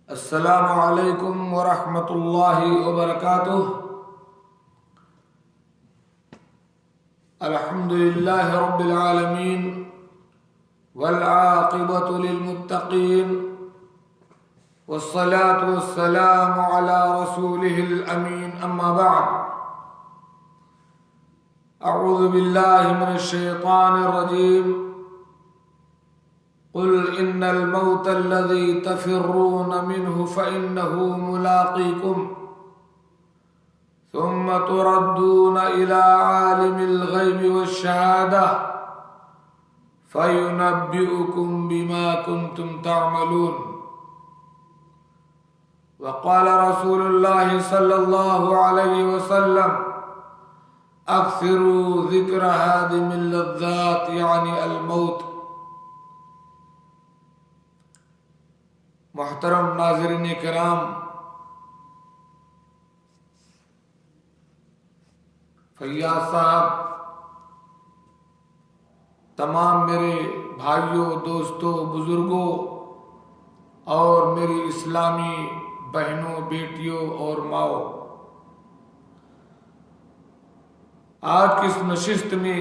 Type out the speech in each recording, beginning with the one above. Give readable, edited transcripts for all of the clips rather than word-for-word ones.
अस्सलामु अलैकुम वरहमतुल्लाहि वबरकातुह। अल्हम्दुलिल्लाहि रब्बिल आलमीन वल आक़िबतु लिल मुत्तक़ीन वस्सलातु वस्सलामु अला रसूलिहिल अमीन। अम्मा बअद, अऊज़ु बिल्लाहि मिनश शैतानिर रजीम। कुल इन्नल मौतल्लज़ी तफ़िर्रून मिन्हु फ़इन्नहु मुलाक़ीकुम सुम्मा तुरद्दून इला आलिमिल ग़ैबि वश्शहादह फ़युनब्बिउकुम बिमा कुन्तुम तअमलून। वक़ाल रसूलुल्लाहि सल्लल्लाहु अलैहि वसल्लम अक्सिरू ज़िक्र हादिमिल लज़्ज़ात यानी अल मौत। मोहतरम नाज़रीन किराम, फैयाज साहब, तमाम मेरे भाइयों, दोस्तों, बुजुर्गों और मेरी इस्लामी बहनों, बेटियों और माओ, आज की इस नशिस्त में,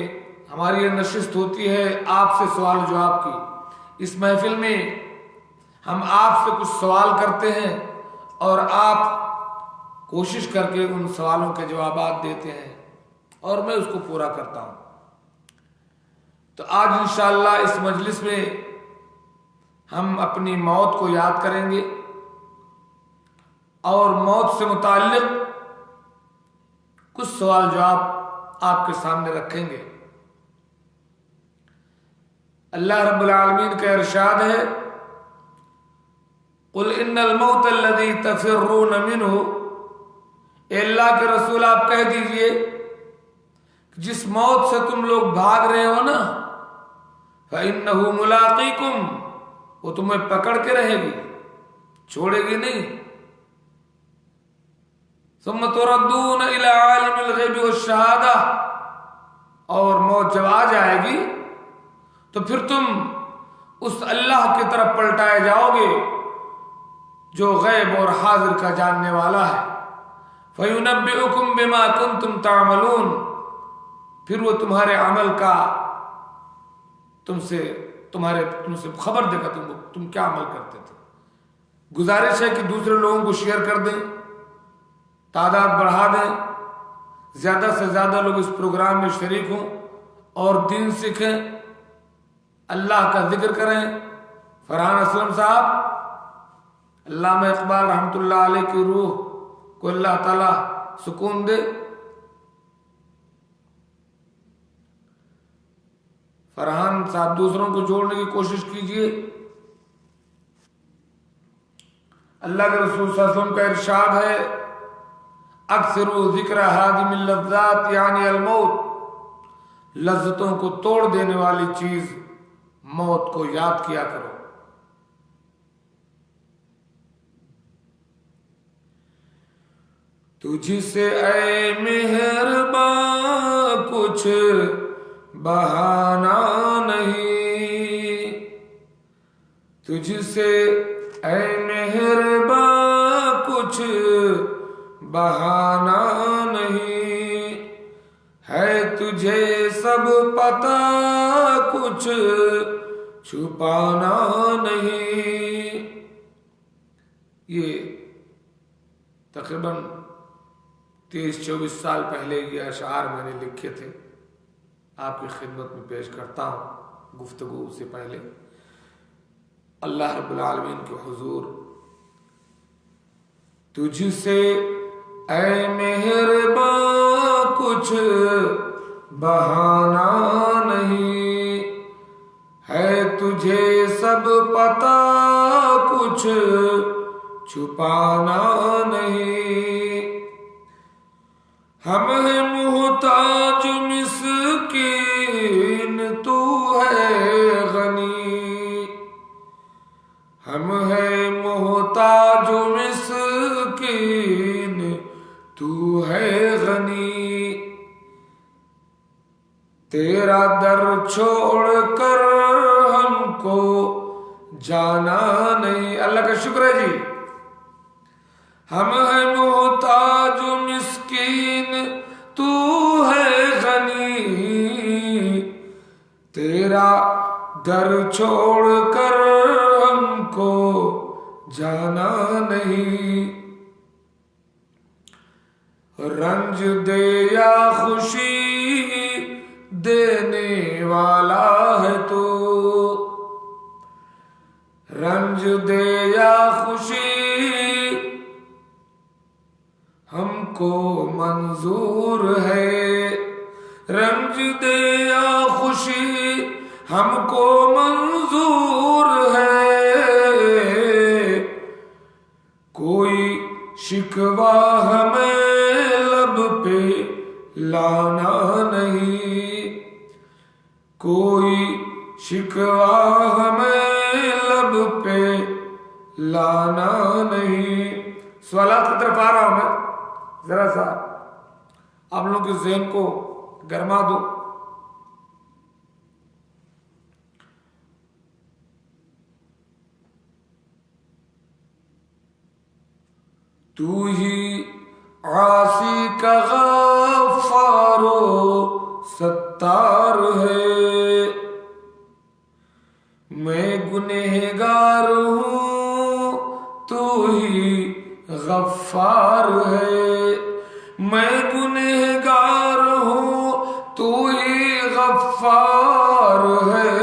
हमारी ये नशिस्त होती है आपसे सवाल जवाब की। इस महफिल में हम आपसे कुछ सवाल करते हैं और आप कोशिश करके उन सवालों के जवाब देते हैं और मैं उसको पूरा करता हूं। तो आज इंशाअल्लाह इस मजलिस में हम अपनी मौत को याद करेंगे और मौत से मुताल्लिक कुछ सवाल जवाब आपके सामने रखेंगे। अल्लाह रब्बुल आलमीन का इरशाद है, कुल इन्नल मौतल्लज़ी तफ़िर्रून मिन्हु, अल्लाह के रसूल आप कह दीजिए जिस मौत से तुम लोग भाग रहे हो ना, फ़इन्नहु मुलाक़ीकुम, वो तुम्हें पकड़ के रहेगी, छोड़ेगी नहीं। सुम्मा तुरद्दून इला आलिमिल ग़ैबि वश्शहादह, और मौत जब आ जाएगी तो फिर तुम उस अल्लाह की तरफ पलटाए जाओगे जो गैब और हाजिर का जानने वाला है। फ़युनब्बिउकुम बिमा कुन्तुम तअमलून, फिर वो तुम्हारे अमल का तुमसे खबर देगा, तुम क्या अमल करते थे। गुजारिश है कि दूसरे लोगों को शेयर कर दें, तादाद बढ़ा दें, ज्यादा से ज्यादा लोग इस प्रोग्राम में शरीक हों और दीन सीखें, अल्लाह का जिक्र करें। फरहान असलम साहब, अल्लामा इकबाल रहमतुल्लाह अलैह की रूह को अल्लाह ताला सुकून दे। फरहान साहब, दूसरों को जोड़ने की कोशिश कीजिए। अल्लाह के रसूल सल्लल्लाहु अलैहि वसल्लम का इरशाद है, अक्सिरू ज़िक्र हादिमिल लज़्ज़ात यानी अल मौत, लज्जतों को तोड़ देने वाली चीज मौत को याद किया करो। तुझसे ऐ मेहरबां कुछ बहाना नहीं, तुझसे ऐ मेहरबां कुछ बहाना नहीं, है तुझे सब पता कुछ छुपाना नहीं। ये तकरीबन 23-24 साल पहले ये अशआर मैंने लिखे थे, आपकी खिदमत में पेश करता हूँ गुफ्तगू से पहले। अल्लाह रब्बुल आलमीन के हुजूर, तुझसे ऐ मेहरबां कुछ बहाना नहीं, है तुझे सब पता कुछ छुपाना नहीं। हम है मुहताज मिस्कीन, तू है गनी, हम है मुहताज मिस्कीन, तू है गनी। तेरा दर छोड़ कर हमको जाना नहीं। अल्लाह का शुक्र है जी, हम है मोहताज मिस्कीन, तू है गनी। तेरा दर छोड़ कर हमको जाना नहीं। रंज दे या खुशी देने वाला है तू। रंज दे या खुशी हमको मंजूर है। रंज दे या खुशी हमको मंजूर है। कोई शिकवा हमें लब पे लाना नहीं। कोई शिकवा हमें लब पे लाना नहीं। सवालात की तरफ आ रहा हूं मैं, जरा सा आप लोगों के ज़हन को गरमा दो। तू ही आसी का गफ्फारो सत्तार है। मैं गुनहगार हूँ, तू ही गफ्फार है। मैं गुनहगार हूँ, तू ही गफ्फार है।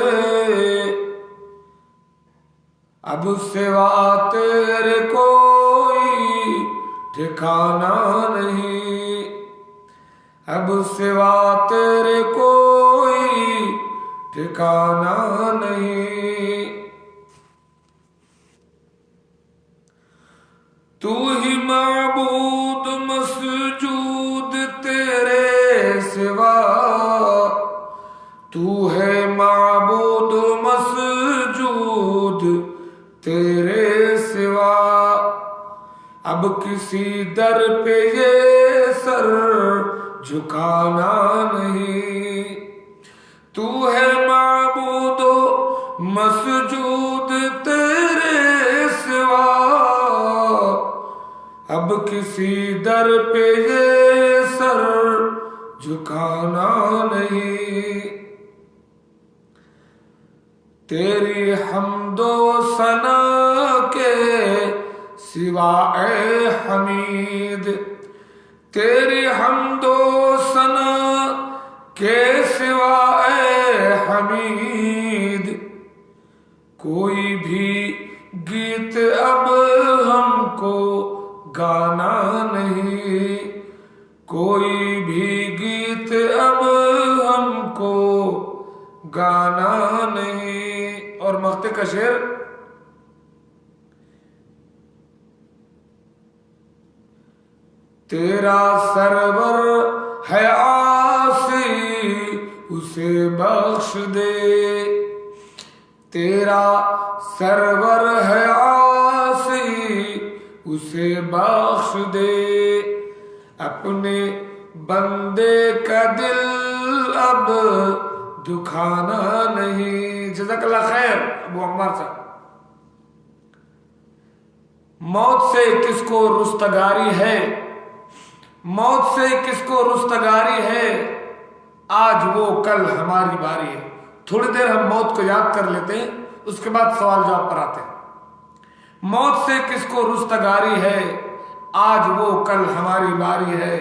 अब सिवा तेरे कोई ठिकाना नहीं। अब सिवा तेरे कोई ठिकाना नहीं। तू ही माबूद मसजूद तेरे सिवा। तू है माबूद मसजूद तेरे सिवा। अब किसी दर पे ये सर झुकाना नहीं। तू है माबूदो मसजूद तेरे सिवा। अब किसी दर पे ये सर झुकाना नहीं। तेरी हम्दो सना के सिवा ए हमीद। तेरी हम्दो सना के सिवा ए हमीद। कोई भी गीत अब हमको गाना नहीं। कोई भी गीत अब हमको गाना नहीं। और मक्ते का शेर, तेरा सरवर है आसी उसे बख्श दे। तेरा सरवर है आसी उसे बख्श दे। अपने बंदे का दिल अब दुखाना नहीं। जज़ाकल्लाह खैर अबू अम्मार साहब। मौत से किसको रुस्तगारी है। मौत से किसको रुस्तगारी है। आज वो कल हमारी बारी है। थोड़ी देर हम मौत को याद कर लेते हैं, उसके बाद सवाल जवाब पर आते हैं। मौत से किसको रुस्तगारी है। आज वो कल हमारी बारी है।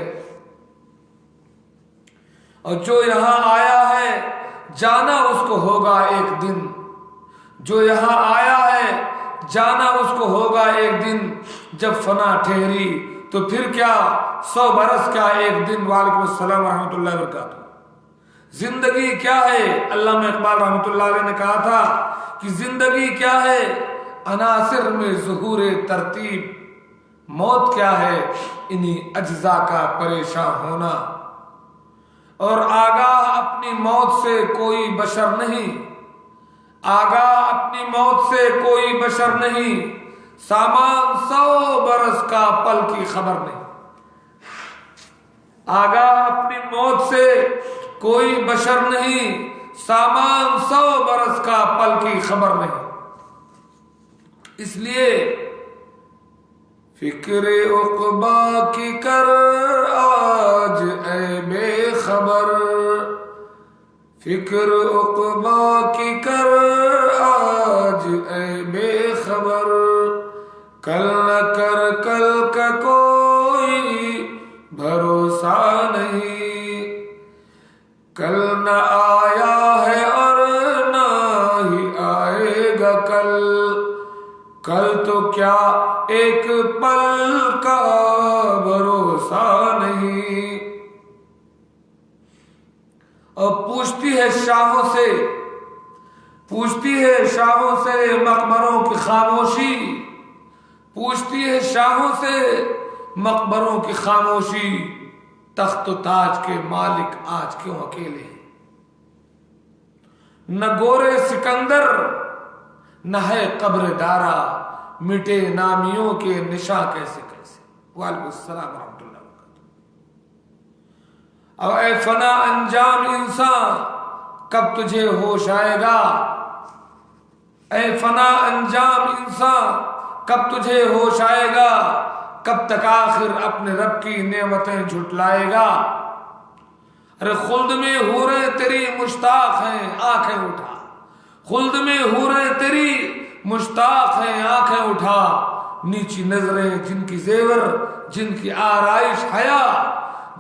और जो यहां आया है जाना उसको होगा एक दिन। जो यहां आया है जाना उसको होगा एक दिन। जब फना ठहरी तो फिर क्या 100 बरस क्या एक दिन। वालेकुम अस्सलाम रहमतुल्लाहि व बरकातहू। जिंदगी क्या है। अल्लामा इकबाल रहमतुल्लाह अलैह ने कहा था कि जिंदगी क्या है, अनासिर में ज़ुहूर तरतीब। मौत क्या है, इन्हीं अज्जा का परेशान होना। और आगाह अपनी मौत से कोई बशर नहीं। आगाह अपनी मौत से कोई बशर नहीं। सामान 100 बरस का पल की खबर नहीं। आगाह अपनी मौत से कोई बशर नहीं। सामान 100 बरस का पल की खबर नहीं। इसलिए फिक्र उक़बा की कर आज ऐ बेखबर, फिक्र उक़बा की कर आज ऐ बेखबर, कल न कर कल का कोई भरोसा नहीं, कल न आया है और ना ही आएगा कल, कल तो क्या एक पल का भरोसा नहीं। और पूछती है शाहों से, पूछती है शाहों से मकबरों की खामोशी, पूछती है शाहों से मकबरों की खामोशी, तख्त ताज के मालिक आज क्यों अकेले हैं। न गोरे सिकंदर न है कब्र दारा, मिटे नामियों के निशा कैसे कैसे। वालेकुम सलाम रहमतुल्लाह। अब ऐ फना अंजाम इंसान कब तुझे होश आएगा, ऐ फना अंजाम इंसान कब तुझे होश आएगा, कब तक आखिर अपने रब की नेमतें झुटलाएगा। अरे खुल्द में हूरे तेरी मुश्ताक हैं आंखें उठा, खुल्द में हूरे तेरी मुश्ताक हैं आंखें उठा, नीची नजरें जिनकी जेवर जिनकी आराइश हया,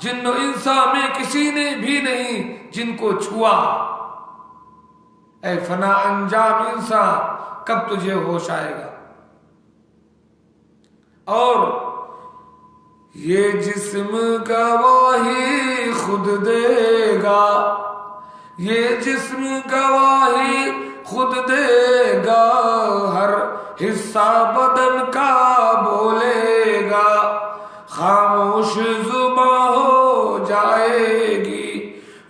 जिन्नो इंसा में किसी ने भी नहीं जिनको छुआ। ऐ फना अंजाम इंसान कब तुझे होश आएगा। और ये जिस्म गवाही खुद देगा, ये जिस्म गवाही खुद देगा, हर हिस्सा बदन का बोलेगा, खामोश जुबां हो जाएगी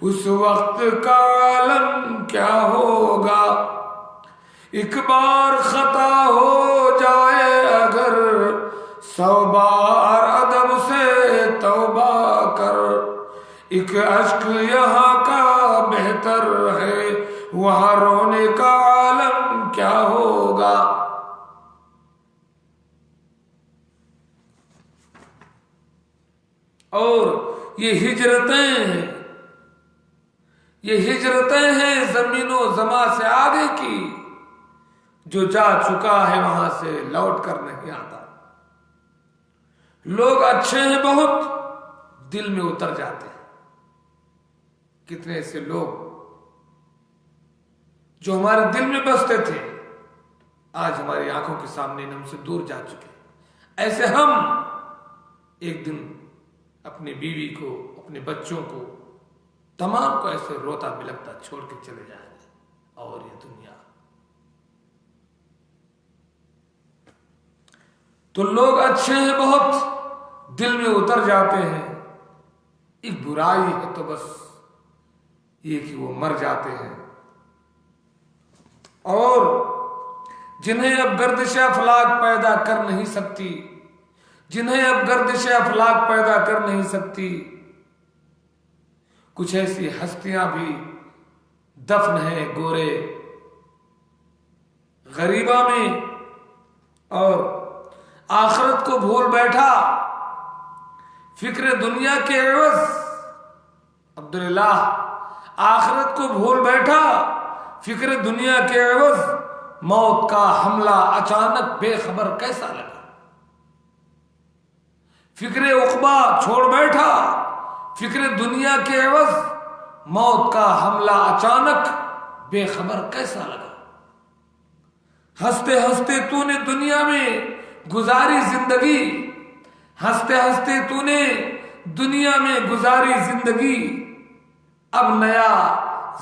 उस वक्त का आलम क्या होगा। एक बार खता हो जाए अगर 100 बार अदब से तौबा कर, एक अश्क यहाँ का बेहतर है वहां रोने का आलम क्या होगा। और ये हिजरतें हैं जमीनों जमा से आगे की, जो जा चुका है वहां से लौट कर नहीं आता। लोग अच्छे हैं बहुत, दिल में उतर जाते हैं। कितने ऐसे लोग जो हमारे दिल में बसते थे आज हमारी आंखों के सामने हमसे दूर जा चुके। ऐसे हम एक दिन अपनी बीवी को अपने बच्चों को तमाम को ऐसे रोता बिलखता छोड़ के चले जाएंगे। और ये दुनिया तो लोग अच्छे हैं बहुत, दिल में उतर जाते हैं। एक बुराई है तो बस ये कि वो मर जाते हैं। और जिन्हें अब गर्दिश अफलाक पैदा कर नहीं सकती, जिन्हें अब गर्दिश अफलाक पैदा कर नहीं सकती, कुछ ऐसी हस्तियां भी दफन है गोरे गरीबा में। और आखिरत को भूल बैठा फिक्र दुनिया के एवज, अब्दुल्लाह आखिरत को भूल बैठा फिक्र दुनिया के एवज, मौत का हमला अचानक बेखबर कैसा लगा। फिक्र उक़बा छोड़ बैठा फिक्र दुनिया के एवज, मौत का हमला अचानक बेखबर कैसा लगा। हंसते हंसते तूने दुनिया में गुजारी जिंदगी, हंसते हंसते तूने दुनिया में गुजारी जिंदगी, अब नया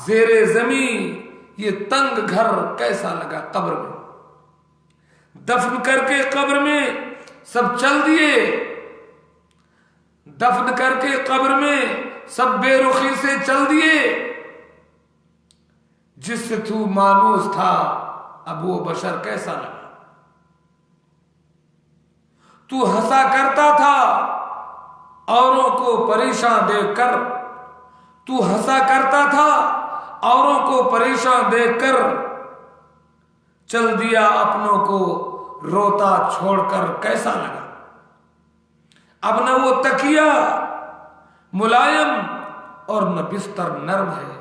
जेरे जमीन ये तंग घर कैसा लगा कब्र में। दफन करके कब्र में सब चल दिए, दफन करके कब्र में सब बेरुखी से चल दिए। जिससे तू मानूस था अब वो बशर कैसा लगा। तू हंसा करता था औरों को परेशान देखकर, तू हंसा करता था औरों को परेशान देखकर, चल दिया अपनों को रोता छोड़कर कैसा लगा। अब न वो तकिया मुलायम और न बिस्तर नर्म है।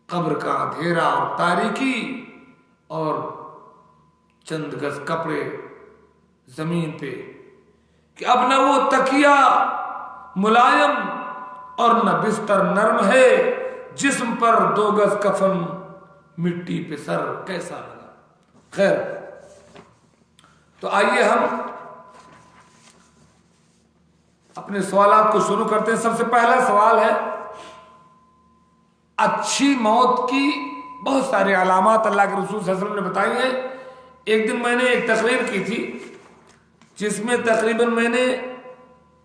कब्र का अंधेरा और तारीकी और चंद गज कपड़े जमीन पे, कि अब न वो तकिया मुलायम और न बिस्तर नर्म है। जिस्म पर 2 गज कफन, मिट्टी पे सर कैसा लगा। खैर, तो आइए हम अपने सवालात को शुरू करते हैं। सबसे पहला सवाल है, अच्छी मौत की बहुत सारी अलामात अल्लाह के रसूल सल्लल्लाहु अलैहि वसल्लम ने बताई हैं। एक दिन मैंने एक तकरीर की थी जिसमें तकरीबन मैंने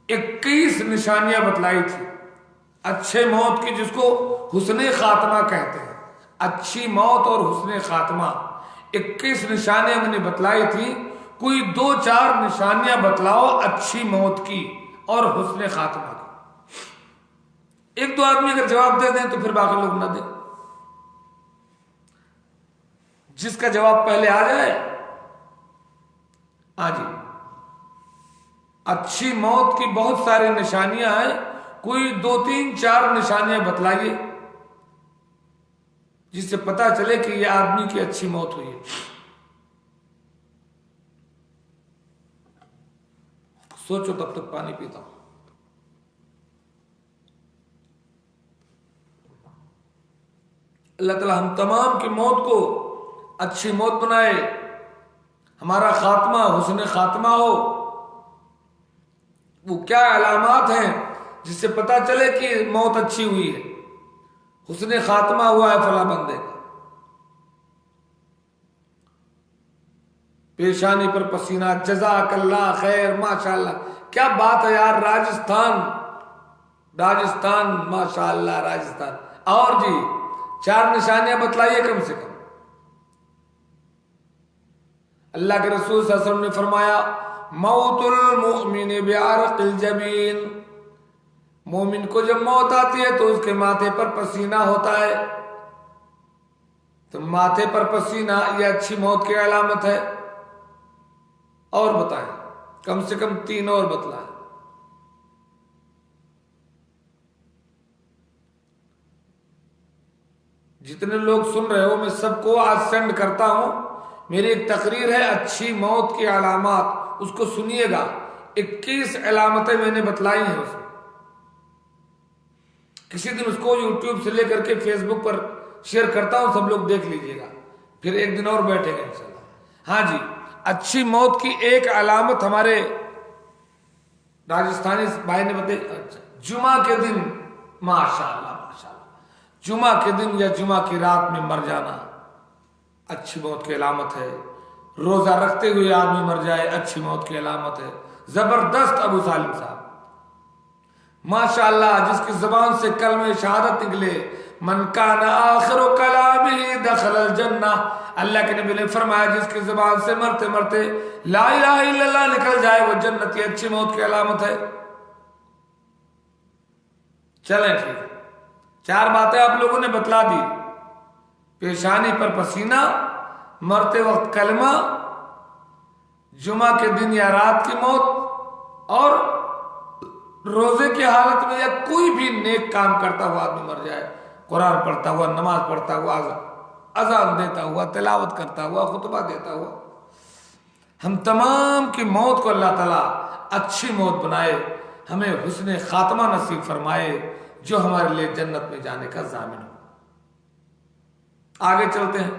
21 निशानियां बतलाई थी अच्छे मौत की, जिसको हुस्ने खात्मा कहते हैं। अच्छी मौत और हुस्ने खात्मा 21 निशानियां मैंने बतलाई थी। कोई 2-4 निशानियां बतलाओ अच्छी मौत की और हुस्ने खात्मा की। 1-2 आदमी अगर जवाब दे दें तो फिर बाकी लोग ना दें। जिसका जवाब पहले आ जाए, हाँ जी। अच्छी मौत की बहुत सारी निशानियां हैं, कोई 2-3-4 निशानियां बतलाइए जिससे पता चले कि यह आदमी की अच्छी मौत हुई है। सोचो, तब तक पानी पीता हूं। अल्लाह ताला हम तमाम की मौत को अच्छी मौत बनाए, हमारा खात्मा हुस्ने खात्मा हो। वो क्या अलामात हैं जिससे पता चले कि मौत अच्छी हुई है, हुस्ने खात्मा हुआ है फला बंदे का। पेशानी पर पसीना, जज़ाकल्लाह खैर, माशाअल्लाह, क्या बात है यार। राजस्थान माशाअल्लाह राजस्थान। और जी 4 निशानियां बतलाइए कम से कम। अल्लाह के रसूल सल्लल्लाहु अलैहि वसल्लम ने फरमाया, मौतुल मुमिन बिअरक़िल जबीन, मोमिन को जब मौत आती है तो उसके माथे पर पसीना होता है। तो माथे पर पसीना यह अच्छी मौत की अलामत है। और बताएं, कम से कम 3 और बतलाएं। जितने लोग सुन रहे हो मैं सबको आज सेंड करता हूं। मेरी एक तकरीर है अच्छी मौत की अलामत, उसको सुनिएगा। 21 अलामतें मैंने बतलाई हैं उसमें। किसी दिन उसको यूट्यूब से लेकर के फेसबुक पर शेयर करता हूं, सब लोग देख लीजिएगा। फिर एक दिन और बैठेंगे इंशाल्लाह। हाँ जी, अच्छी मौत की एक अलामत हमारे राजस्थानी भाई ने बताई। अच्छा, जुमा के दिन, माशाअल्लाह माशाअल्लाह, जुमा के दिन या जुमा की रात में मर जाना अच्छी मौत की अलामत है। रोजा रखते हुए आदमी मर जाए अच्छी मौत की अलामत है। जबरदस्त अबू सालिम साहब माशाअल्लाह, जिसकी जुबान से कलमे शहादत निकले, मन काना आखिरु कलामिही दखलल जन्ना। अल्लाह के नबी ने फरमाया, जिसकी जुबान से मरते मरते ला इलाहा इल्लल्लाह निकल जाए वो जन्नती अच्छी मौत की अलामत है। चलें ठीक है, 4 बातें आप लोगों ने बतला दी। पेशानी पर पसीना, मरते वक्त कलमा, जुमा के दिन या रात की मौत, और रोजे की हालत में या कोई भी नेक काम करता हुआ आदमी मर जाए, कुरान पढ़ता हुआ, नमाज पढ़ता हुआ, अजान देता हुआ, तिलावत करता हुआ, खुतबा देता हुआ। हम तमाम की मौत को अल्लाह ताला अच्छी मौत बनाए, हमें हुस्ने खात्मा नसीब फरमाए, जो हमारे लिए जन्नत में जाने का जामिन हो। आगे चलते हैं।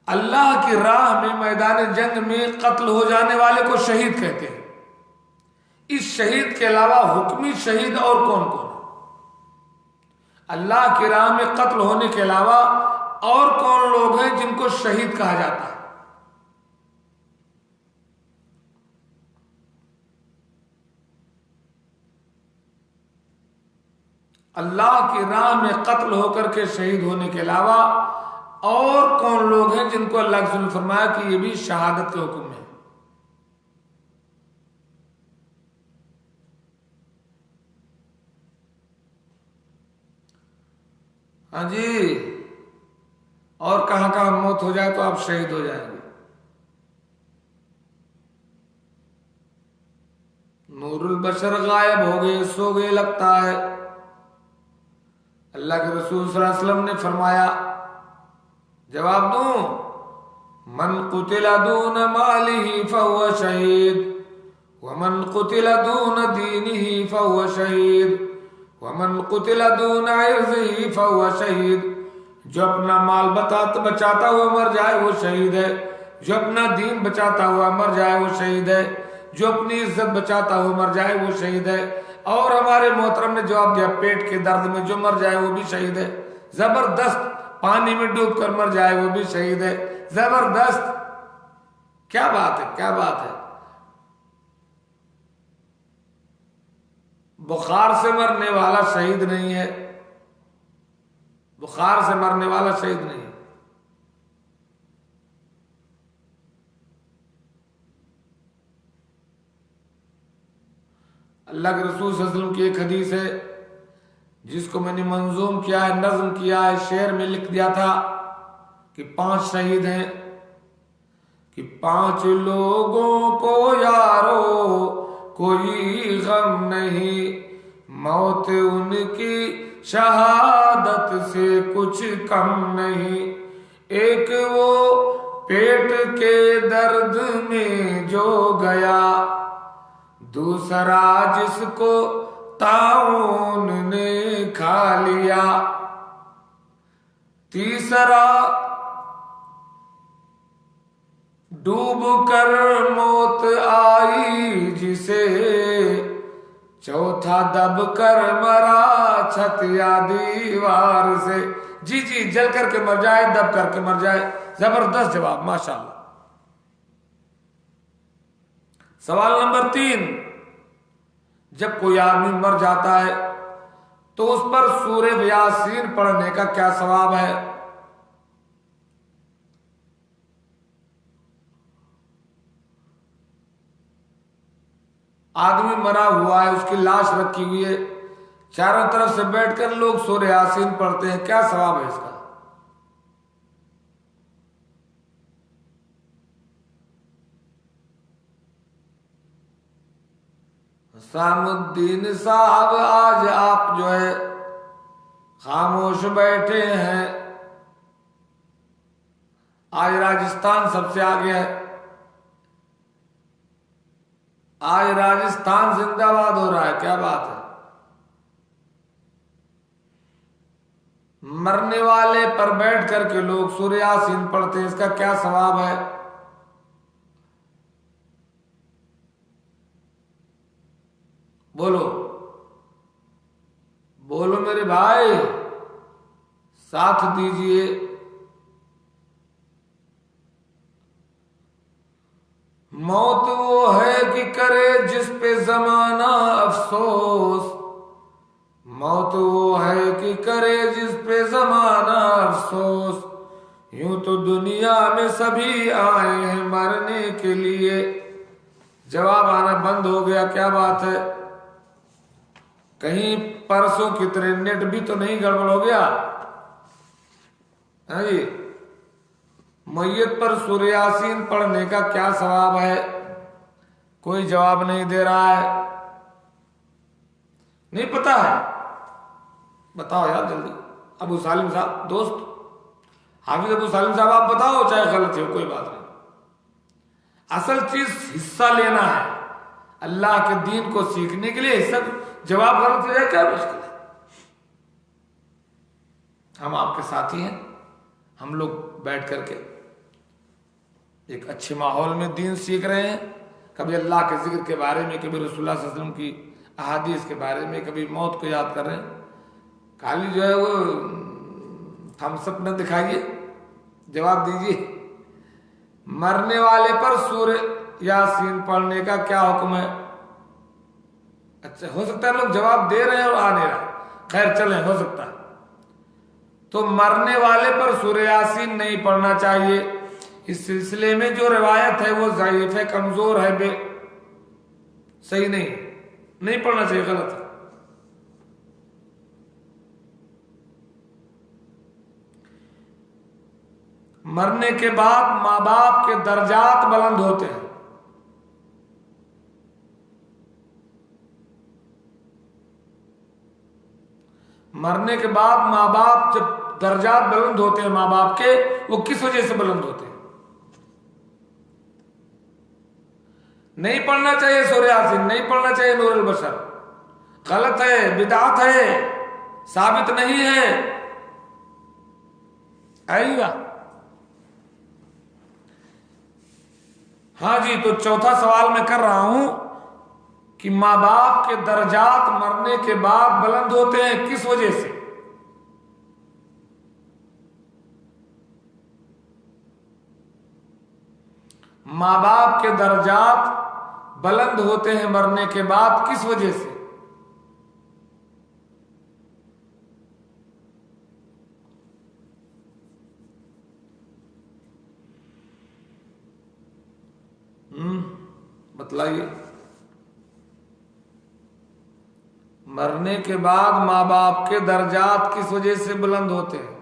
अल्लाह की राह में मैदान जंग में कत्ल हो जाने वाले को शहीद कहते हैं। इस शहीद के अलावा हुक्मी शहीद और कौन कौन है? अल्लाह की राह में कत्ल होने के अलावा और कौन लोग हैं जिनको शहीद कहा जाता है? अल्लाह की राह में कत्ल होकर के शहीद होने के अलावा और कौन लोग हैं जिनको अल्लाह के रसूल ने फरमाया कि ये भी शहादत के हुक्म में? हाँ जी, और कहां कहां मौत हो जाए तो आप शहीद हो जाएंगे? बशर गायब हो गए, सो गए लगता है। अल्लाह के रसूल सल्लल्लाहु अलैहि वसल्लम ने फरमाया, जवाब दूं, मन कुतिला दून मालिही फहुव शहीद व मन कुतिला दून दीनिही फहुव शहीद व मन कुतिला दून इर्ज़िही फहुव शहीद। जो अपना माल बचाता हुआ मर जाए वो शहीद है, जो अपना दीन बचाता हुआ मर जाए वो शहीद है, जो अपनी इज्जत बचाता हुआ मर जाए वो शहीद है। और हमारे मोहतरम ने जवाब दिया, पेट के दर्द में जो मर जाए वो भी शहीद है। जबरदस्त, पानी में डूब कर मर जाए वो भी शहीद है। जबरदस्त, क्या बात है, क्या बात है। बुखार से मरने वाला शहीद नहीं है, बुखार से मरने वाला शहीद नहीं है। अल्लाह के रसूल सल्लल्लाहु अलैहि वसल्लम की एक हदीस है जिसको मैंने मंजूम किया है, नज्म किया है, शेर में लिख दिया था कि 5 शहीद हैं कि 5 लोगों को यारो कोई गम नहीं, मौत उनकी शहादत से कुछ कम नहीं। एक वो पेट के दर्द में जो गया, दूसरा जिसको ताउन ने खा लिया, तीसरा डूब कर मौत आई जिसे, चौथा दब कर मरा छत या दीवार से। जी जी, जल करके मर जाए, दब करके मर जाए। जबरदस्त जवाब, माशाल्लाह। सवाल नंबर 3, जब कोई आदमी मर जाता है तो उस पर सूरह यासीन पढ़ने का क्या सवाब है? आदमी मरा हुआ है, उसकी लाश रखी हुई है, चारों तरफ से बैठकर लोग सूरह यासीन पढ़ते हैं, क्या सवाब है इसका? सामुद्दीन साहब, आज आप जो है खामोश बैठे हैं। आज राजस्थान सबसे आगे है, आज राजस्थान जिंदाबाद हो रहा है, क्या बात है। मरने वाले पर बैठ करके लोग सूरह यासीन पढ़ते हैं, इसका क्या सवाब है? बोलो बोलो मेरे भाई, साथ दीजिए। मौत वो है कि करे जिस पे जमाना अफसोस, मौत वो है कि करे जिस पे जमाना अफसोस। यूं तो दुनिया में सभी आए हैं मरने के लिए, जवाब आना बंद हो गया, क्या बात है। कहीं परसों की तरह नेट भी तो नहीं गड़बड़ हो गया है जी। मैयत पर सूरह यासीन पढ़ने का क्या सवाब है? कोई जवाब नहीं दे रहा है, नहीं पता है, बताओ यार जल्दी। अबू सालिम साहब, दोस्त हाफिज अबू सालिम साहब, आप बताओ, चाहे गलत हो कोई बात नहीं। असल चीज हिस्सा लेना है, अल्लाह के दीन को सीखने के लिए। सब जवाब गलत हो जाए क्या मुश्किल है। हम आपके साथी हैं, हम लोग बैठ करके एक अच्छे माहौल में दीन सीख रहे हैं। कभी अल्लाह के जिक्र के बारे में, कभी रसूलुल्लाह सल्लल्लाहु अलैहि वसल्लम की अहादीस के बारे में, कभी मौत को याद कर रहे हैं। खाली जो है वो थम्सअप न दिखाइए, जवाब दीजिए। मरने वाले पर सूरह यासीन पढ़ने का क्या हुक्म है? अच्छा, हो सकता है लोग जवाब दे रहे हैं और आ नहीं रहा, खैर चलें, हो सकता है। तो मरने वाले पर सूरह यासीन नहीं पढ़ना चाहिए। इस सिलसिले में जो रिवायत है वो ज़ईफ है, कमजोर है, सही नहीं पढ़ना चाहिए, गलत है। मरने के बाद माँ बाप के दर्जात बुलंद होते हैं। मरने के बाद माँ बाप जब दर्जात बुलंद होते हैं माँ बाप के, वो किस वजह से बुलंद होते हैं? नहीं पढ़ना चाहिए सूरह यासीन, नहीं पढ़ना चाहिए नूरुल बशर, गलत है, बिदअत है, साबित नहीं है। आएगा। हाँ जी, तो चौथा सवाल मैं कर रहा हूं कि माँ बाप के दर्जात मरने के बाद बुलंद होते हैं, किस वजह से? माँ बाप के दर्जात बुलंद होते हैं मरने के बाद, किस वजह से? बतलाइए। मरने के बाद माँ बाप के दर्जात किस वजह से बुलंद होते हैं?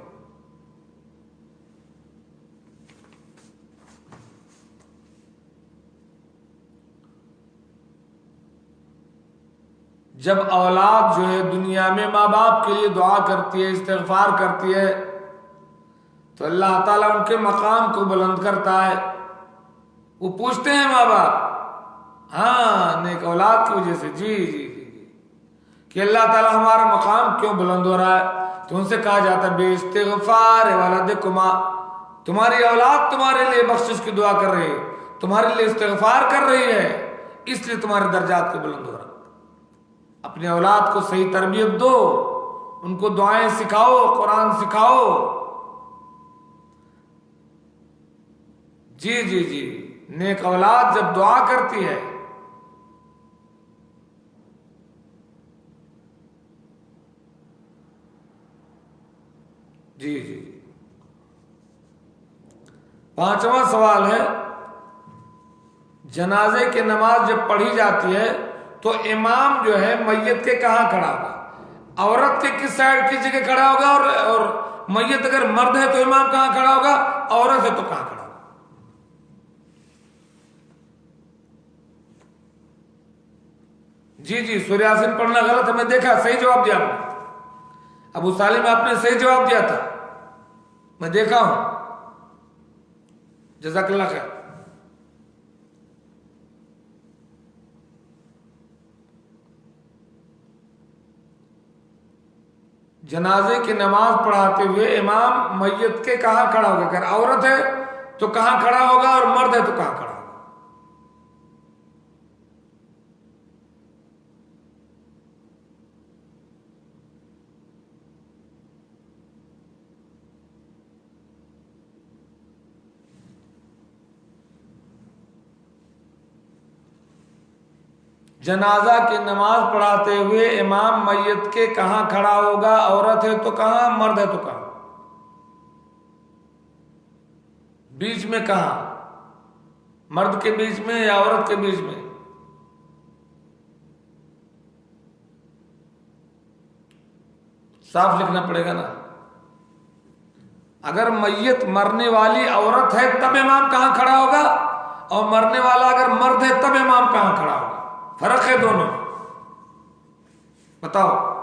जब औलाद जो है दुनिया में माँ बाप के लिए दुआ करती है, इस्तिग़फ़ार करती है, तो अल्लाह ताला उनके मकाम को बुलंद करता है। वो पूछते हैं माँ बाप, हाँ, नेक औलाद की वजह से, जी जी जी जी, कि अल्लाह ताला हमारा मकाम क्यों बुलंद हो रहा है? तो उनसे कहा जाता है, बेइस्तिग़फ़ार वलदिकुमा, तुम्हारी औलाद तुम्हारे लिए बख्शिश की दुआ कर रही है, तुम्हारे लिए इस्तिग़फ़ार कर रही है, इसलिए तुम्हारे दर्जात को बुलंद हो रहा है। अपने औलाद को सही तरबियत दो, उनको दुआएं सिखाओ, कुरान सिखाओ। जी जी जी, नेक औलाद जब दुआ करती है, जी जी। पांचवा सवाल है, जनाजे की नमाज जब पढ़ी जाती है तो इमाम जो है मैयत के कहां खड़ा होगा? औरत के किस साइड की जगह खड़ा होगा? और मैयत अगर मर्द है तो इमाम कहां खड़ा होगा? औरत है तो कहां खड़ा होगा? जी जी, सूरह यासीन पढ़ना गलत है, मैं देखा, सही जवाब दिया आपने। अबू सालिम आपने सही जवाब दिया था, मैं देखा हूं। जज़ाकल्लाह खैर। जनाजे की नमाज पढ़ाते हुए इमाम मैयत के कहां खड़ा होगा? अगर औरत है तो कहां खड़ा होगा, और मर्द है तो कहां खड़ा होगा? जनाजा की नमाज पढ़ाते हुए इमाम मैयत के कहां खड़ा होगा? औरत है तो कहां, मर्द है तो कहां? बीच में कहां? मर्द के बीच में या औरत के बीच में? साफ लिखना पड़ेगा ना। अगर मैयत मरने वाली औरत है तब इमाम कहां खड़ा होगा, और मरने वाला अगर मर्द है तब इमाम कहां खड़ा होगा? फर्क है दोनों, बताओ।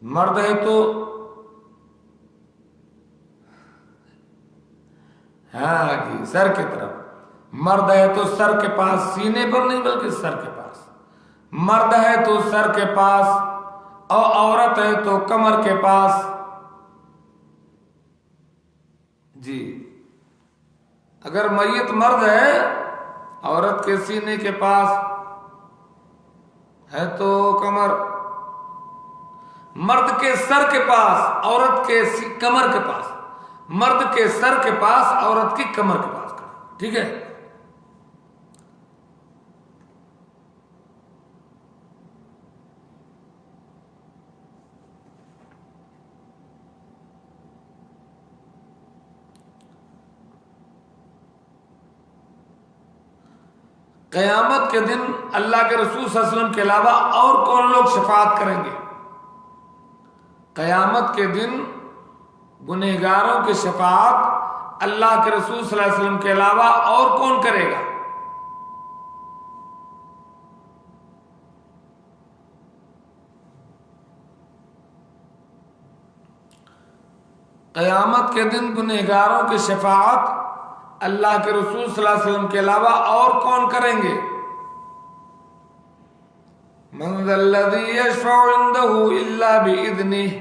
मर्द है तो हाँ जी, सर की तरफ। मर्द है तो सर के पास, सीने पर नहीं बल्कि सर के पास। मर्द है तो सर के पास, और औरत है तो कमर के पास। जी, अगर मैयत मर्द है, औरत के सीने के पास है तो कमर, मर्द के सर के पास, औरत के कमर के पास, मर्द के सर के पास, औरत की कमर के पास खड़ा, ठीक है। क़यामत के दिन अल्लाह के रसूल सल्लल्लाहु अलैहि वसल्लम के अलावा और कौन लोग शफाअत करेंगे? क़यामत के दिन गुनहगारों की शफाअत अल्लाह के रसूल सल्लल्लाहु अलैहि वसल्लम के अलावा और कौन करेगा? क़यामत के दिन गुनहगारों की शफाअत अल्लाह के रसूल सल्लल्लाहु अलैहि वसल्लम के अलावा और कौन करेंगे? मन ज़ल्लज़ी यशफ़अउ इंदहु इल्ला बिइज़्निह,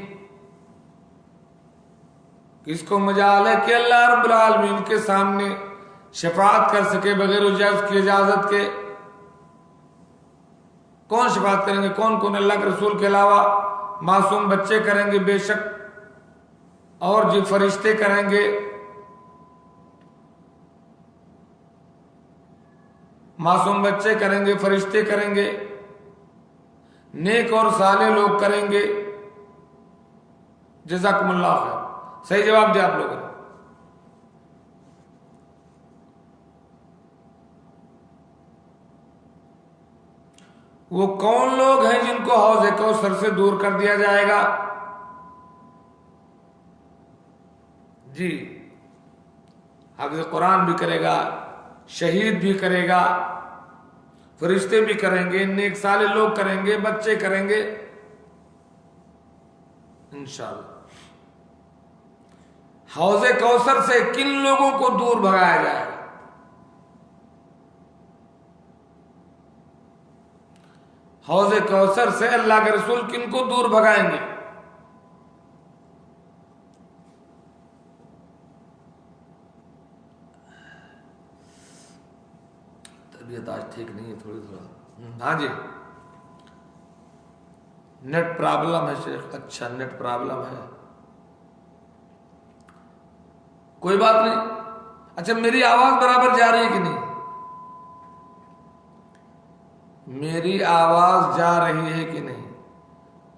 किसको मजाल है कि अल्लाह रब्बुल आलमीन के सामने शफाअत कर सके बगैर उसकी इजाजत के? कौन शफाअत करेंगे? कौन कौन? अल्लाह के रसूल के अलावा मासूम बच्चे करेंगे बेशक, और जो फरिश्ते करेंगे, मासूम बच्चे करेंगे, फरिश्ते करेंगे, नेक और साले लोग करेंगे। जज़ाकुमुल्लाह खैर। सही जवाब दिया आप लोगों ने। वो कौन लोग हैं जिनको हौज़ कौसर से दूर कर दिया जाएगा? जी, हाफ़िज़ कुरान भी करेगा, शहीद भी करेगा, फरिश्ते भी करेंगे, नेक साले लोग करेंगे, बच्चे करेंगे इंशाअल्लाह। हौज़े कौसर से किन लोगों को दूर भगाया जाएगा? हौज़े कौसर से अल्लाह के रसूल किन को दूर भगाएंगे? तबीयत आज ठीक नहीं है, थोड़ा। हाँ जी, नेट प्रॉब्लम है शेख। अच्छा, नेट प्रॉब्लम है, कोई बात नहीं। अच्छा, मेरी आवाज बराबर जा रही है कि नहीं? मेरी आवाज जा रही है कि नहीं?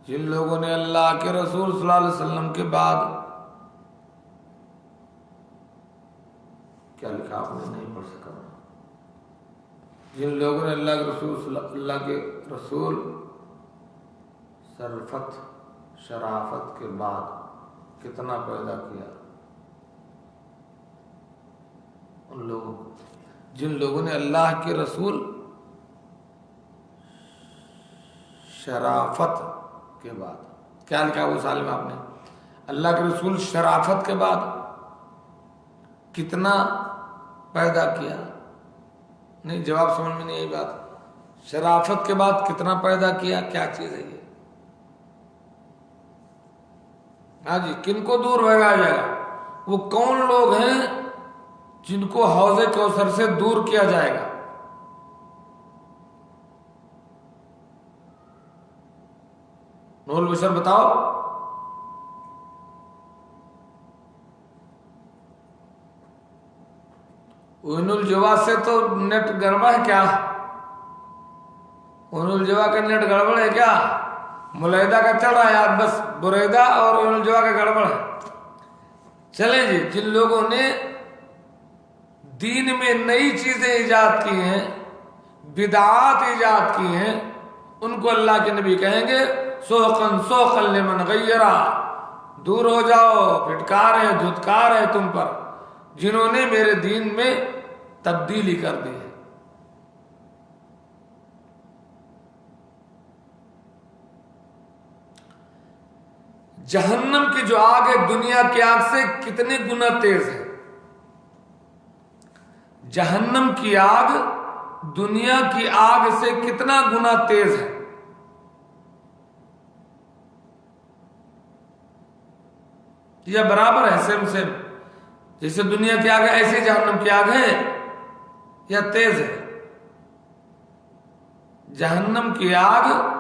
जिन लोगों ने अल्लाह के रसूल सल्लल्लाहु अलैहि वसल्लम के बाद, क्या लिखा आपने? नहीं पढ़ सका। जिन लोगों ने अल्लाह के रसूल सरफत शराफत के बाद कितना पैदा किया, उन लोगों को, जिन लोगों ने अल्लाह के रसूल शराफत के बाद, क्या लिखा वो सालिम आपने? अल्लाह के रसूल शराफत के बाद कितना पैदा किया? नहीं, जवाब समझ में नहीं आई बात। शराफत के बाद कितना पैदा किया, क्या चीज है ये? हाँ जी, किनको दूर भगाया जाएगा? वो कौन लोग हैं जिनको हौज़े कौसर से दूर किया जाएगा? नूरुल बशर बताओ। उनुल जवा से तो नेट गड़बड़ है क्या? उनुल जवा का नेट गड़बड़ है क्या? मुलैदा का चल रहा है यार, बस बुरैदा और उनुल जवा का गड़बड़ है। चले जी, जिन लोगों ने दीन में नई चीजें इजाद की हैं, बिदात इजाद की हैं, उनको अल्लाह के नबी कहेंगे सोखन सोखन लिमन गय्यरा, दूर हो जाओ, फिटकार है, धुतकार है तुम पर जिन्होंने मेरे दीन में तब्दीली कर दी है। जहन्नम की जो आग है दुनिया की आग से कितने गुना तेज है? जहन्नम की आग दुनिया की आग से कितना गुना तेज है? या बराबर है, सेम सेम? जैसे दुनिया की आग है ऐसे जहन्नम की आग है या तेज है? जहन्नम की आग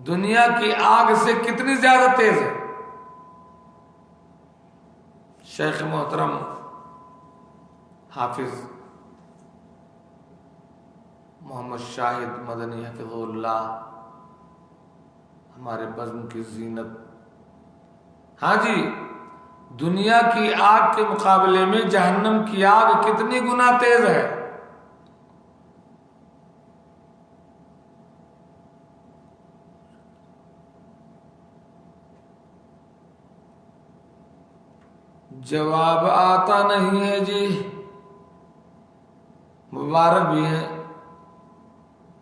दुनिया की आग से कितनी ज्यादा तेज है? शेख मोहतरम हाफिज मोहम्मद शाहिद मदनी हफिजुल्लाह, हमारे बज़्म की जीनत। हाँ जी, दुनिया की आग के मुकाबले में जहन्नम की आग कितनी गुना तेज है? जवाब आता नहीं है जी। मुबारक भी हैं,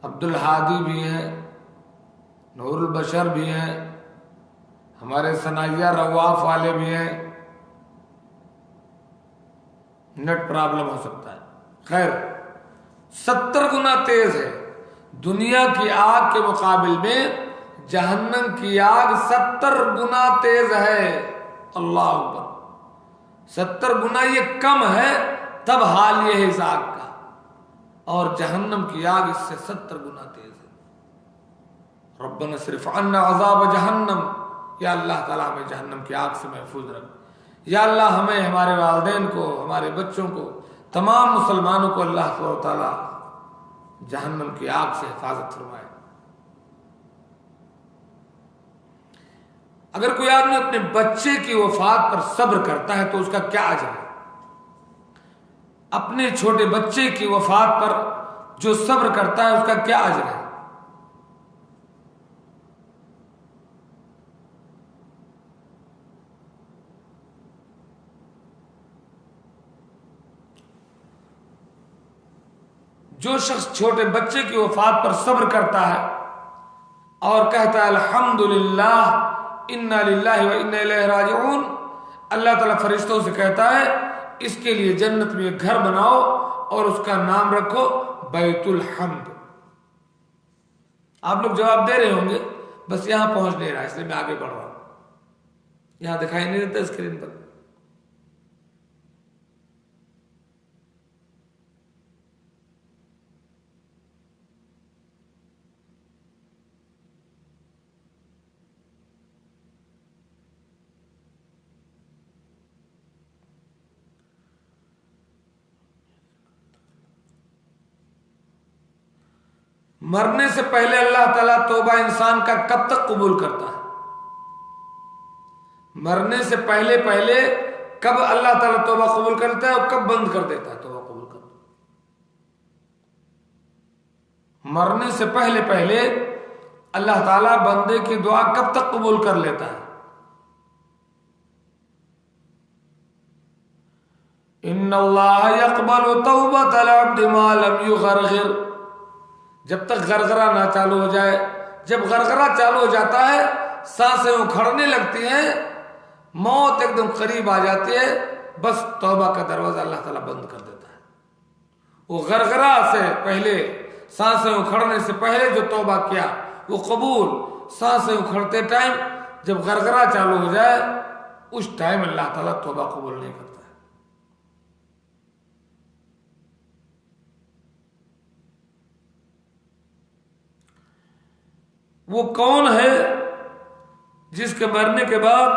अब्दुल हादी भी हैं, नूरुल बशर भी हैं, हमारे सनाइया रवाफ वाले भी हैं। नेट प्रॉब्लम हो सकता है। खैर, 70 गुना तेज है। दुनिया की आग के मुकाबिल में जहन्नम की आग 70 गुना तेज है। अल्लाह अकबर। 70 गुना ये कम है, तब हाल ये है इस आग का। और जहन्नम की आग इससे 70 गुना तेज है। रब्बना सिर्फ अन्ना अज़ाब जहन्नम, या अल्लाह ताला हमें जहन्नम की आग से महफूज रख। या अल्लाह हमें, हमारे वालिदैन को, हमारे बच्चों को, तमाम मुसलमानों को अल्लाह ताला जहन्नम की आग से हिफाजत फरमाए। अगर कोई आदमी अपने बच्चे की वफात पर सब्र करता है तो उसका क्या अजर है? अपने छोटे बच्चे की वफात पर जो सब्र करता है उसका क्या अजर है? जो शख्स छोटे बच्चे की वफात पर सब्र करता है और कहता है अल्हम्दुलिल्लाह इन्ना लिल्लाहि व इन्ना इलैहि राजिऊन, अल्लाह ताला फरिश्तों से कहता है इसके लिए जन्नत में घर बनाओ और उसका नाम रखो बैतुल हम्द। आप लोग जवाब दे रहे होंगे, बस यहां पहुंच नहीं रहा, इसलिए मैं आगे बढ़ रहा हूं। यहां दिखाई नहीं देता स्क्रीन पर। मरने से पहले अल्लाह ताला तौबा इंसान का कब तक कबूल करता है? मरने से पहले पहले कब अल्लाह ताला तौबा कबूल करता है और कब बंद कर देता है तौबा कबूल करना? मरने से पहले पहले अल्लाह ताला बंदे की दुआ कब तक कबूल कर लेता है? इन्नल्लाह यक़बलु तौबतल अब्दि मा लम युग़रग़िर, जब तक गरगरा ना चालू हो जाए। जब गरगरा चालू हो जाता है, सांसें उखड़ने लगती हैं, मौत एकदम करीब आ जाती है, बस तौबा का दरवाजा अल्लाह ताला बंद कर देता है। वो गरगरा से पहले, सांसें उखड़ने से पहले जो तौबा किया वो कबूल। सांसें उखड़ते टाइम जब गरगरा चालू हो जाए, उस टाइम अल्लाह ताला तौबा कबूल नहीं करता है। वो कौन है जिसके मरने के बाद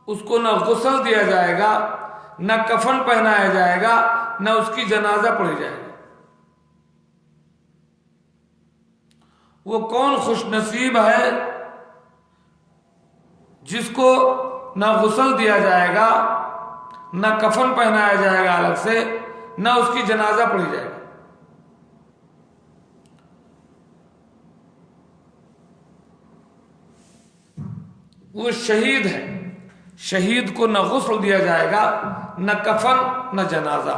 उसको न गुस्ल दिया जाएगा, न कफन पहनाया जाएगा, न उसकी जनाजा पढ़ी जाएगी? वो कौन खुशनसीब है जिसको न गुस्ल दिया जाएगा, न कफन पहनाया जाएगा अलग से, न उसकी जनाजा पढ़ी जाएगी? वो शहीद है। शहीद को न गुस्ल दिया जाएगा, न कफन, न जनाजा।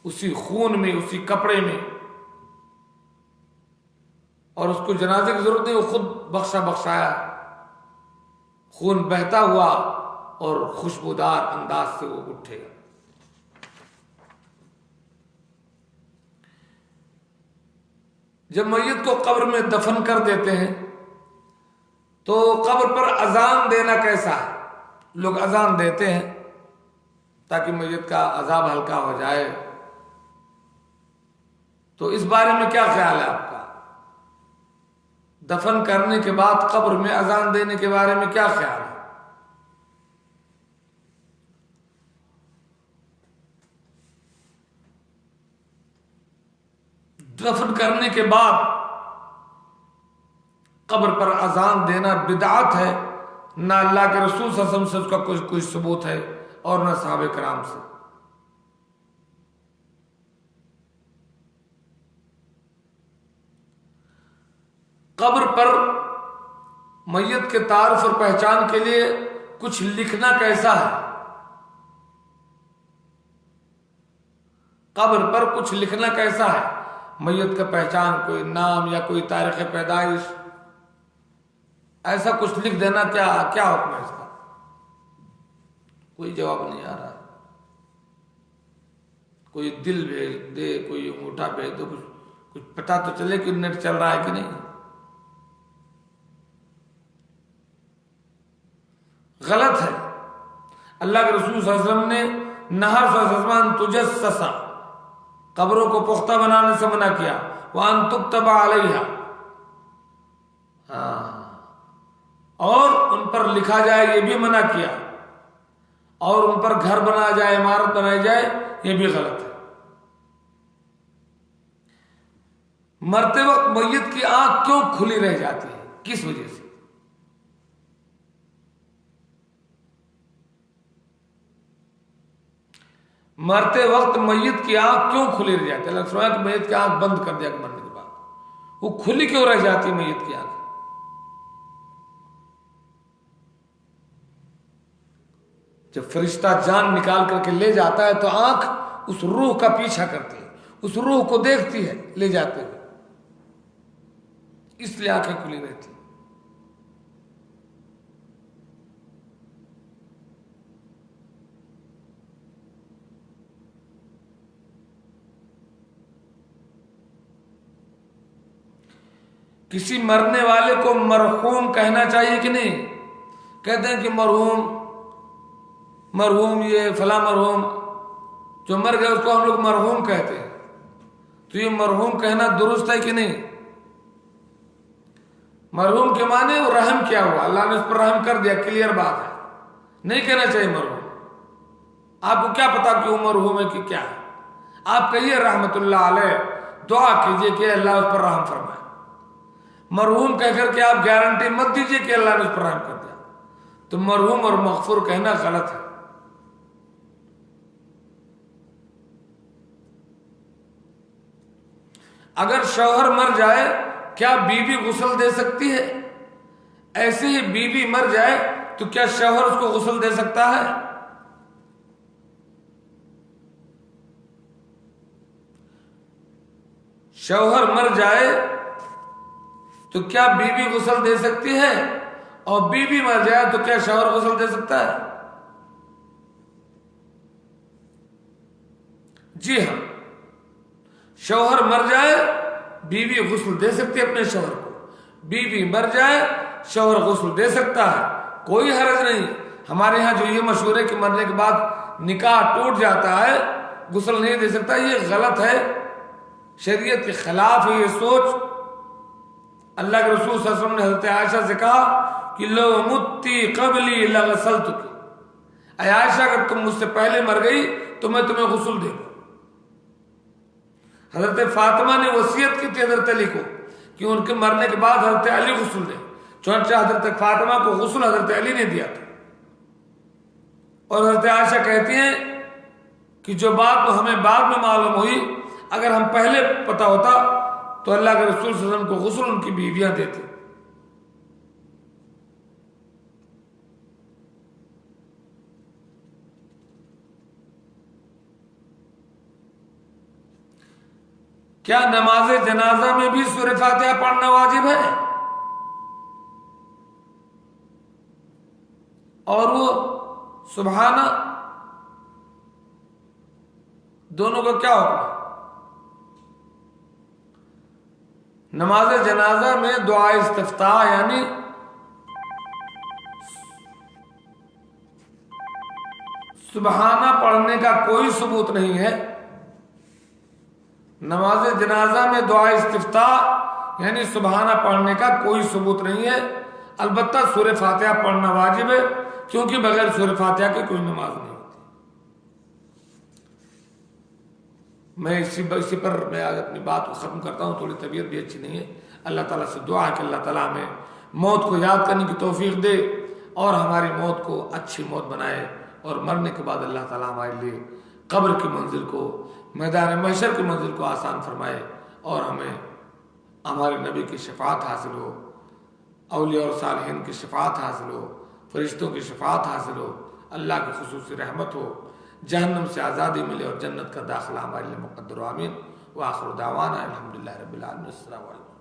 उसी खून में, उसी कपड़े में, और उसको जनाजे की जरूरत नहीं, वो खुद बख्शाया, खून बहता हुआ और खुशबूदार अंदाज से वो उठेगा। जब मैयत को कब्र में दफन कर देते हैं तो कब्र पर अजान देना कैसा है? लोग अजान देते हैं ताकि मैयत का अजाब हल्का हो जाए। तो इस बारे में क्या ख्याल है आपका? दफन करने के बाद कब्र में अजान देने के बारे में क्या ख्याल है? दफन करने के बाद कब्र पर अजान देना बिदअत है। ना अल्लाह के रसूल सल्लल्लाहु अलैहि वसल्लम से उसका कोई सबूत है और ना सहाबे कराम से। कब्र पर मैयत के तारुफ और पहचान के लिए कुछ लिखना कैसा है, कब्र पर कुछ लिखना कैसा है, मैयत का पहचान, कोई नाम या कोई तारीख पैदाइश, ऐसा कुछ लिख देना क्या क्या हुक्म है इसका? कोई जवाब नहीं आ रहा। कोई दिल भेज दे, कोई अंगूठा भेज दो, कुछ कुछ पता तो चले कि नेट चल रहा है कि नहीं। गलत है। अल्लाह के रसूल सल्लल्लाहु अलैहि वसल्लम ने नहर तुजस्ससा, कब्रों को पुख्ता बनाने से मना किया, वान तुक्तबा अलैहा, और उन पर लिखा जाए ये भी मना किया, और उन पर घर बनाया जाए, इमारत बनाई जाए, ये भी गलत है। मरते वक्त मैयत की आंख क्यों खुली रह जाती है, किस वजह से? मरते वक्त मैयत की आंख क्यों खुली रह जाती है? अल्लाह फरमाया कि मैयत की आंख बंद कर दिया मरने के बाद, वो खुली क्यों रह जाती है मैयत की आंख? जब फरिश्ता जान निकाल करके ले जाता है तो आंख उस रूह का पीछा करती है, उस रूह को देखती है ले जाते हुए, इसलिए आंखें खुली रहती। किसी मरने वाले को मरहूम कहना चाहिए कि नहीं? कहते हैं कि मरहूम मरहूम, ये फला मरहूम जो मर गए उसको हम लोग मरहूम कहते हैं। तो ये मरहूम कहना दुरुस्त है कि नहीं? मरहूम के माने वो रहम किया हुआ, अल्लाह ने उस पर रहम कर दिया, क्लियर बात है, नहीं कहना चाहिए मरहूम। आपको क्या पता कि वो मरहूम है कि क्या है? आप कहिए रहमतुल्लाह अलैह, दुआ कीजिए कि अल्लाह उस पर रहम फरमाए। मरहूम कहकर के आप गारंटी मत दीजिए कि अल्लाह ने उस पर रहम कर दिया। तो मरहूम और मगफूर कहना गलत है। अगर शौहर मर जाए, क्या बीवी गुस्ल दे सकती है? ऐसे ही बीवी मर जाए तो क्या शौहर उसको गुस्ल दे सकता है? शौहर मर जाए तो क्या बीवी गुस्ल दे सकती है? और बीवी मर जाए तो क्या शौहर गुस्ल दे सकता है? जी हां, शौहर मर जाए बीवी गुस्ल दे सकती है अपने शौहर को, बीवी मर जाए शौहर गुस्ल दे सकता है, कोई हर्ज नहीं। हमारे यहां जो ये मशहूर है कि मरने के बाद निकाह टूट जाता है, गुस्ल नहीं दे सकता, ये गलत है, शरीयत के खिलाफ है ये सोच। अल्लाह के रसूल सल्लल्लाहु अलैहि वसल्लम ने हज़रत आयशा से कहा कि लो मुत्ती कबली लगसलतुकी, ऐ आयशा अगर तुम मुझसे पहले मर गई तो मैं तुम्हें गुस्ल दूंगा। हजरत फातिमा ने वसीयत की थी हजरत अली को कि उनके मरने के बाद हजरत अली गुस्ल दे, चुनांचे हजरत फातिमा को गुस्ल हजरत अली ने दिया था। और हजरत आयशा कहती हैं कि जो बात तो हमें बाद में मालूम हुई, अगर हम पहले पता होता तो अल्लाह के रसूल सल्लल्लाहु अलैहि वसल्लम को गुस्ल उनकी बीवियां देती। क्या नमाज जनाजा में भी सूरह फातिहा पढ़ना वाजिब है? और वो सुबहाना, दोनों का क्या होगा? नमाज जनाजा में दुआ इस्तिफ्ताह यानी सुबहाना पढ़ने का कोई सबूत नहीं है। नमाज जनाजा में दुआ इस्तिफ्ताह यानी सुबहाना पढ़ने का कोई सबूत नहीं है। अलबत्ता सूरह फातिहा पढ़ना वाजिब है, क्योंकि बगैर सूरह फातिहा की कोई नमाज नहीं होती। मैं इसी पर मैं आज अपनी बात को ख़त्म करता हूँ, थोड़ी तबीयत भी अच्छी नहीं है। अल्लाह ताला से दुआ है कि अल्लाह ताला हमें मौत को याद करने की तौफीक दे और हमारी मौत को अच्छी मौत बनाए, और मरने के बाद अल्लाह ताला हमारे लिए कब्र की मंजिल को, मैदान महशर की मंजिल को आसान फरमाए, और हमें हमारे नबी की शफाअत हासिल हो, औलिया और सालिहीन की शफाअत हासिल हो, फरिश्तों की शफात हासिल हो, अल्लाह की खुसूसी रहमत हो, जहन्नम से आज़ादी मिले और जन्नत का दाखिला हमारे लिए मुक़द्दर हो। आमीन। व आखिर दावाना अल्हम्दुलिल्लाहि रब्बिल आलमीन। अस्सलामु अलैकुम।